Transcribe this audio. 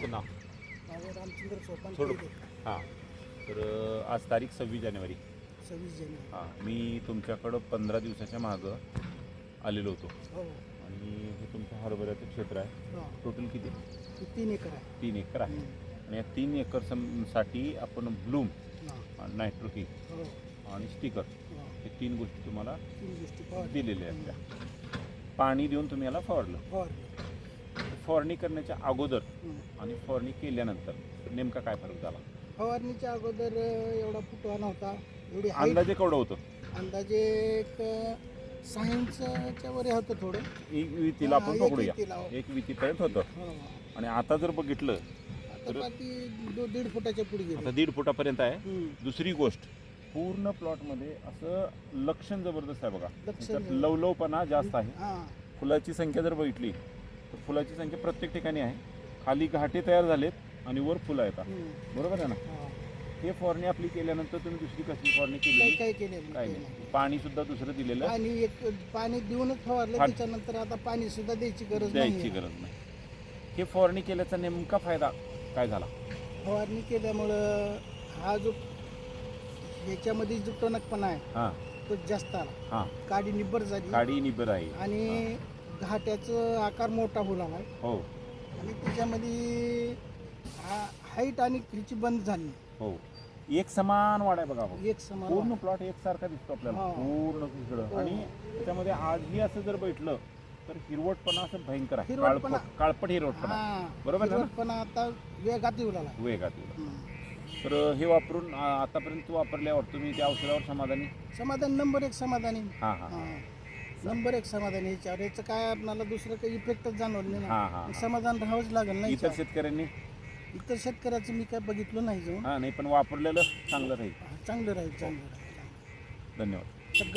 तुमचं नाव? रामचंद्र सोपान थोडं केले. हां. तर आज तारीख 26 जानेवारी. 26 जानेवारी. हां, मी तुमच्याकडं 15 दिवसाच्या मागं आलेलो होतो हो. आणि हे तुमचं हरभऱ्याचं क्षेत्र आहे. हां. टोटल किती? 3 एकर आहे. 3 एकर आहे. आणि या 3 एकर साठी आपण ब्लूम, हां. नायट्रोकी हो. आणि स्टिकर हां. हे 3 गोष्टी तुम्हाला 3 गोष्टी दिलेल्या आहेत. त्या पाणी देऊन तुम्ही याला फवारलं. फवारणी करण्याच्या अगोदर आणि फवारणी केल्यानंतर नेमका काय फरक झाला? फवारणीच्या अगोदर एवढा फुटवा नव्हता. एवढी अंदाजे केवढं होतं? अंदाजे एक 6 इंचच्या वर होतं थोडं. एक वितीला आपण एक पकडूया, वितीला. एक वितीपर्यंत होतं. हो. आणि आता जर बघितलं तर आता ती 1.5 फुटाच्या पुढे आता गेली. 1.5 फुटापर्यंत आहे. हम्म. दुसरी गोष्ट, पूर्ण प्लॉटमध्ये असं लक्षण जबरदस्त आहे बघा. लक्षण त्यात लवलवपणा जास्त आहे. हां. फुलाची संख्या जर बघितली तर फुलाची संख्या प्रत्येक ठिकाणी आहे. खाली घाटे तयार झालेत आणि वर फुलं येतात. बरोबर आहे ना? हां. हे फवारणी आपली केल्यानंतर तुम्ही दुसरी कसली फवारणी केली? काही केलेलं काय नाही. नाही. पाणी सुद्धा दुसरं दिलेलं पाणी देऊनच फवारलं. त्याच्यानंतर आता पाणी सुद्धा द्यायची गरज द्यायची नाही. गरज नाही. हे फवारणी केल्याचा नेमका फायदा काय झाला? फवारणी केल्यामुळं हा जो ह्याच्यामध्ये जो टणकपणा आहे हां तो जास्त आला. हां. काडी निब्बर झाली काडी निबर आहे. आणि घाट्याचं आकार मोठा होला आहे. हो आणि त्याच्यामध्ये हाईट आणि ह्याची बंद झाली. हो. एक समान वाढ आहे बघा. एक समान पूर्ण प्लॉट एकसारखा दिसतो आपल्याला. हो. पूर्ण इकडं. हो. आणि त्याच्यामध्ये आजही असं जर बैठलं तर हिरवटपणा असं भयंकर आहे. हिरवटपणा. काळपट हिरवटपणा. हा. बरोबर आहे ना? पण आता वेगात येऊ लागला. वेगात येऊ. तर हे वापरून आतापर्यंत वापरल्यावर तुम्ही त्या औषधावर समाधानी? समाधान नंबर 1 समाधानी. हां हां नंबर 1 समाधानी. याचं काय आपल्याला दुसरं काही इफेक्टच जाणवलं नाही हां हां. ना. समाधान राहावंच लागेल ना. इतर शेतकऱ्यांनी? इतर शेतकऱ्याचं मी काय बघितलं नाही जाऊन. हां नाही, पण वापरलेलं चांगलं राहील. चांगलं राहील. धन्यवाद.